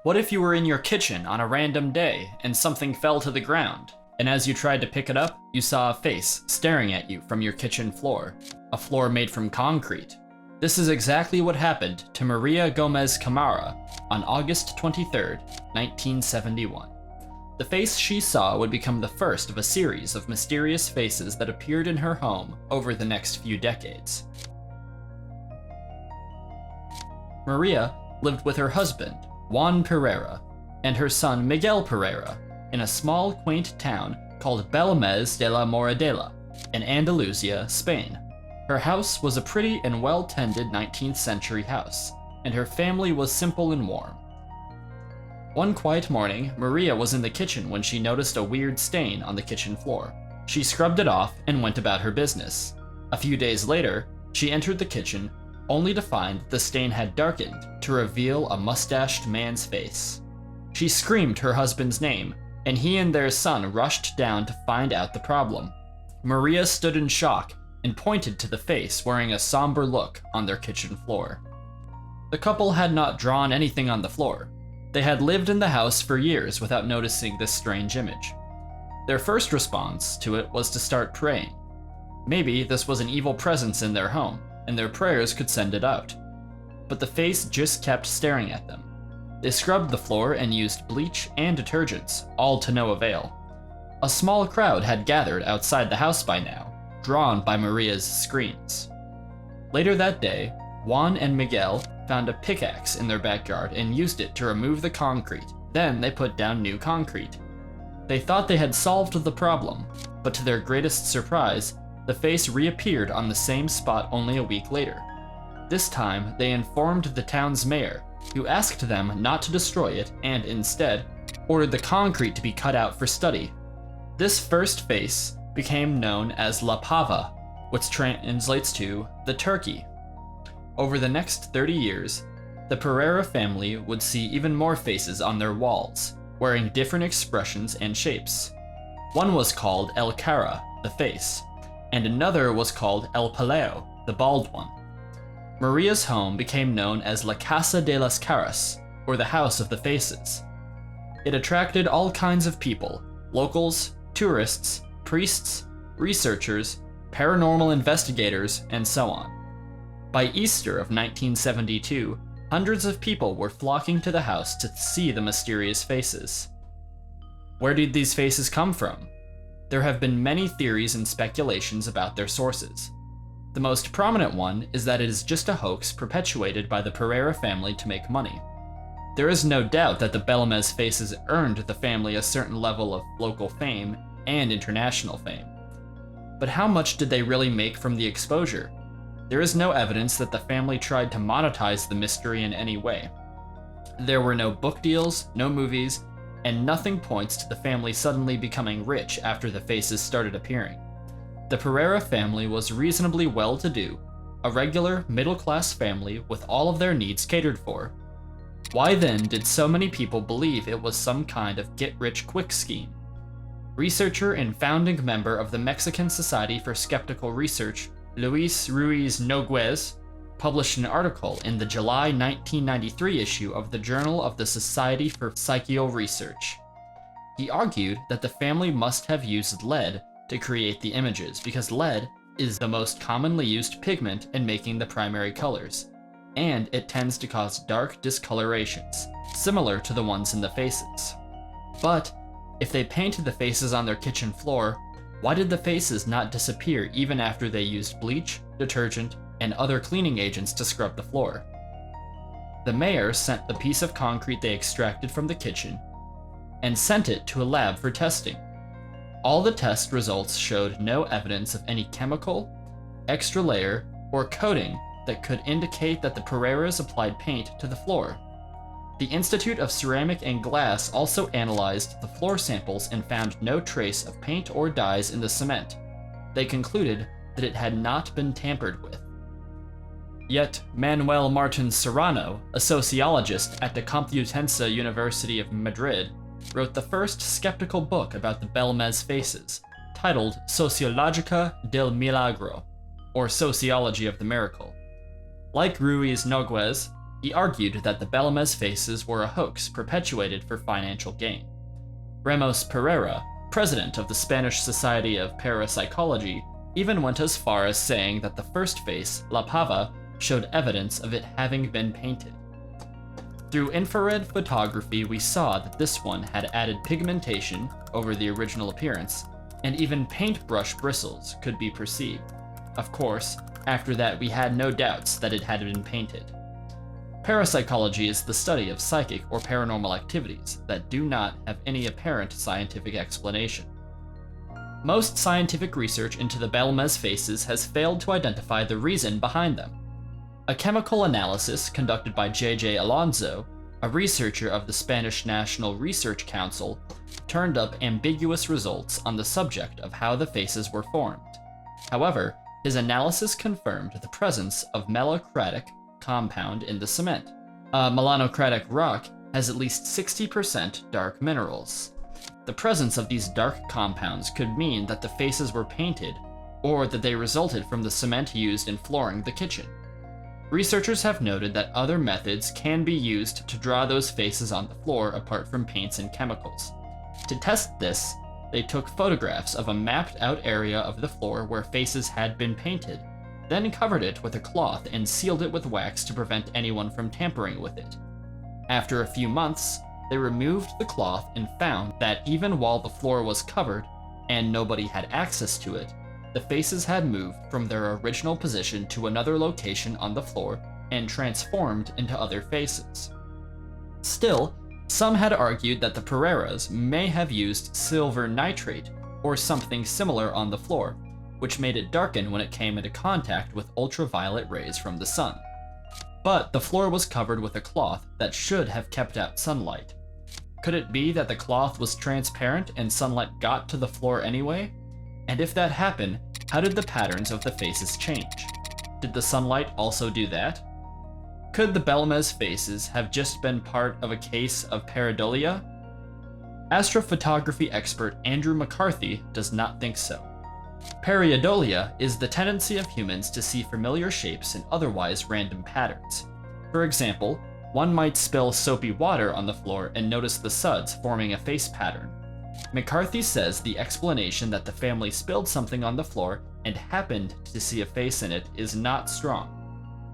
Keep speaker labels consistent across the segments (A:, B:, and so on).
A: What if you were in your kitchen on a random day and something fell to the ground, and as you tried to pick it up, you saw a face staring at you from your kitchen floor, a floor made from concrete? This is exactly what happened to Maria Gomez Camara on August 23, 1971. The face she saw would become the first of a series of mysterious faces that appeared in her home over the next few decades. Maria lived with her husband, Juan Pereira, and her son Miguel Pereira in a small, quaint town called Belmez de la Moradela in Andalusia, Spain. Her house was a pretty and well-tended 19th century house, and her family was simple and warm. One quiet morning, Maria was in the kitchen when she noticed a weird stain on the kitchen floor. She scrubbed it off and went about her business. A few days later, she entered the kitchen only to find the stain had darkened to reveal a mustached man's face. She screamed her husband's name, and he and their son rushed down to find out the problem. Maria stood in shock and pointed to the face wearing a somber look on their kitchen floor. The couple had not drawn anything on the floor. They had lived in the house for years without noticing this strange image. Their first response to it was to start praying. Maybe this was an evil presence in their home, and their prayers could send it out. But the face just kept staring at them. They scrubbed the floor and used bleach and detergents, all to no avail. A small crowd had gathered outside the house by now, drawn by Maria's screams. Later that day, Juan and Miguel found a pickaxe in their backyard and used it to remove the concrete. Then they put down new concrete. They thought they had solved the problem, but to their greatest surprise, the face reappeared on the same spot only a week later. This time, they informed the town's mayor, who asked them not to destroy it and instead ordered the concrete to be cut out for study. This first face became known as La Pava, which translates to the turkey. Over the next 30 years, the Pereira family would see even more faces on their walls, wearing different expressions and shapes. One was called El Cara, the face, and another was called El Paleo, the bald one. Maria's home became known as La Casa de las Caras, or the House of the Faces. It attracted all kinds of people: locals, tourists, priests, researchers, paranormal investigators, and so on. By Easter of 1972, hundreds of people were flocking to the house to see the mysterious faces. Where did these faces come from? There have been many theories and speculations about their sources. The most prominent one is that it is just a hoax perpetuated by the Pereira family to make money. There is no doubt that the Belmez faces earned the family a certain level of local fame and international fame. But how much did they really make from the exposure? There is no evidence that the family tried to monetize the mystery in any way. There were no book deals, no movies, and nothing points to the family suddenly becoming rich after the faces started appearing. The Pereira family was reasonably well-to-do, a regular, middle-class family with all of their needs catered for. Why then did so many people believe it was some kind of get-rich-quick scheme? Researcher and founding member of the Mexican Society for Skeptical Research, Luis Ruiz Noguez, published an article in the July 1993 issue of the Journal of the Society for Psychical Research. He argued that the family must have used lead to create the images because lead is the most commonly used pigment in making the primary colors, and it tends to cause dark discolorations, similar to the ones in the faces. But if they painted the faces on their kitchen floor, why did the faces not disappear even after they used bleach, detergent, and other cleaning agents to scrub the floor? The mayor sent the piece of concrete they extracted from the kitchen and sent it to a lab for testing. All the test results showed no evidence of any chemical, extra layer, or coating that could indicate that the Pereiras applied paint to the floor. The Institute of Ceramic and Glass also analyzed the floor samples and found no trace of paint or dyes in the cement. They concluded that it had not been tampered with. Yet, Manuel Martin Serrano, a sociologist at the Complutense University of Madrid, wrote the first skeptical book about the Belmez faces, titled Sociologica del Milagro, or Sociology of the Miracle. Like Ruiz Noguez, He argued that the Belmez faces were a hoax perpetuated for financial gain. Ramos Pereira, president of the Spanish Society of Parapsychology, even went as far as saying that the first face, La Pava, showed evidence of it having been painted. Through infrared photography, we saw that this one had added pigmentation over the original appearance, and even paintbrush bristles could be perceived. Of course, after that we had no doubts that it had been painted. Parapsychology is the study of psychic or paranormal activities that do not have any apparent scientific explanation. Most scientific research into the Belmez faces has failed to identify the reason behind them. A chemical analysis conducted by J.J. Alonso, a researcher of the Spanish National Research Council, turned up ambiguous results on the subject of how the faces were formed. However, his analysis confirmed the presence of melocratic compound in the cement. A melanocratic rock has at least 60% dark minerals. The presence of these dark compounds could mean that the faces were painted, or that they resulted from the cement used in flooring the kitchen. Researchers have noted that other methods can be used to draw those faces on the floor apart from paints and chemicals. To test this, they took photographs of a mapped out area of the floor where faces had been painted, then covered it with a cloth and sealed it with wax to prevent anyone from tampering with it. After a few months, they removed the cloth and found that even while the floor was covered and nobody had access to it, the faces had moved from their original position to another location on the floor and transformed into other faces. Still, some had argued that the Pereiras may have used silver nitrate or something similar on the floor, which made it darken when it came into contact with ultraviolet rays from the sun. But the floor was covered with a cloth that should have kept out sunlight. Could it be that the cloth was transparent and sunlight got to the floor anyway? And if that happened, how did the patterns of the faces change? Did the sunlight also do that? Could the Belmez faces have just been part of a case of pareidolia? Astrophotography expert Andrew McCarthy does not think so. Pareidolia is the tendency of humans to see familiar shapes in otherwise random patterns. For example, one might spill soapy water on the floor and notice the suds forming a face pattern. McCarthy says the explanation that the family spilled something on the floor and happened to see a face in it is not strong.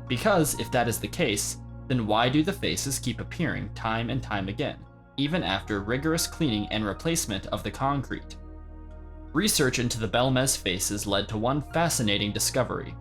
A: Because if that is the case, then why do the faces keep appearing time and time again, even after rigorous cleaning and replacement of the concrete? Research into the Belmez faces led to one fascinating discovery.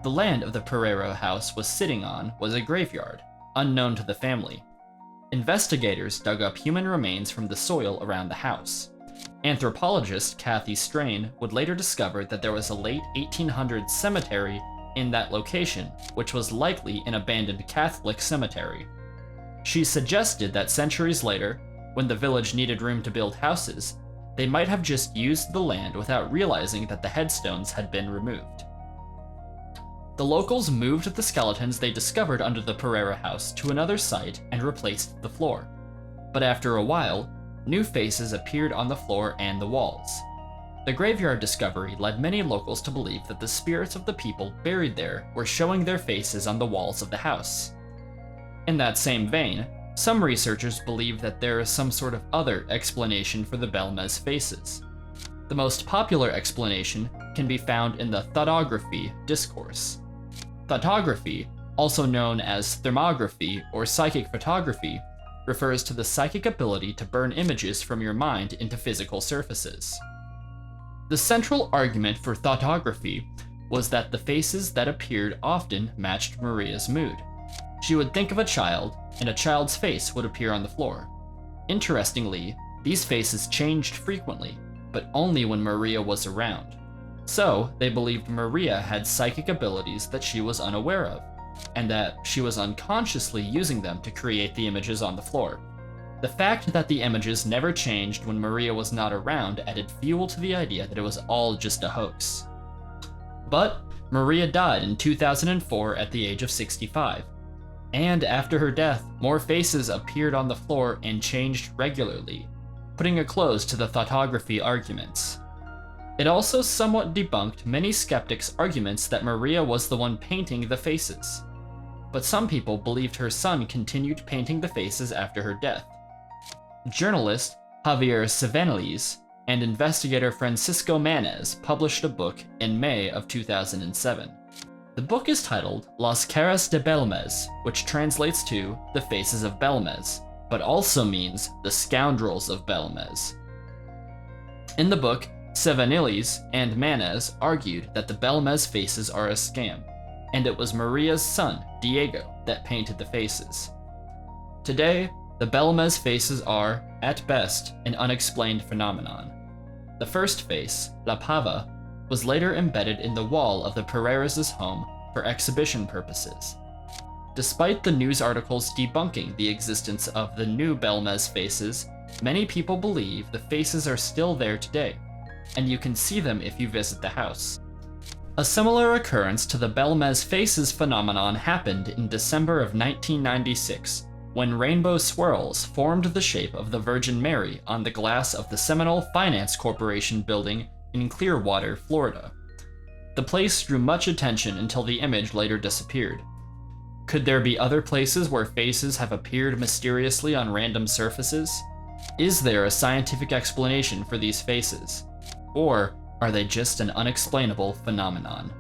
A: The land of the Pereira house was sitting on was a graveyard, unknown to the family. Investigators dug up human remains from the soil around the house. Anthropologist Kathy Strain would later discover that there was a late 1800s cemetery in that location, which was likely an abandoned Catholic cemetery. She suggested that centuries later, when the village needed room to build houses, they might have just used the land without realizing that the headstones had been removed. The locals moved the skeletons they discovered under the Pereira house to another site and replaced the floor. But after a while, new faces appeared on the floor and the walls. The graveyard discovery led many locals to believe that the spirits of the people buried there were showing their faces on the walls of the house. In that same vein, some researchers believe that there is some sort of other explanation for the Belmez faces. The most popular explanation can be found in the thoughtography discourse. Thoughtography, also known as thermography or psychic photography, refers to the psychic ability to burn images from your mind into physical surfaces. The central argument for thoughtography was that the faces that appeared often matched Maria's mood. She would think of a child, and a child's face would appear on the floor. Interestingly, these faces changed frequently, but only when Maria was around. So, they believed Maria had psychic abilities that she was unaware of, and that she was unconsciously using them to create the images on the floor. The fact that the images never changed when Maria was not around added fuel to the idea that it was all just a hoax. But Maria died in 2004 at the age of 65. And after her death, more faces appeared on the floor and changed regularly, putting a close to the thoughtography arguments. It also somewhat debunked many skeptics' arguments that Maria was the one painting the faces. but some people believed her son continued painting the faces after her death. Journalist Javier Savanellis and investigator Francisco Manez published a book in May of 2007. The book is titled Las Caras de Belmez, which translates to The Faces of Belmez, but also means The Scoundrels of Belmez. In the book, Savanellis and Manez argued that the Belmez faces are a scam, and it was Maria's son, Diego, that painted the faces. Today, the Belmez faces are, at best, an unexplained phenomenon. The first face, La Pava, was later embedded in the wall of the Pereiras' home for exhibition purposes. Despite the news articles debunking the existence of the new Belmez faces, many people believe the faces are still there today, and you can see them if you visit the house. A similar occurrence to the Belmez faces phenomenon happened in December of 1996, when rainbow swirls formed the shape of the Virgin Mary on the glass of the Seminole Finance Corporation building in Clearwater, Florida. The place drew much attention until the image later disappeared. Could there be other places where faces have appeared mysteriously on random surfaces? Is there a scientific explanation for these faces? Or are they just an unexplainable phenomenon?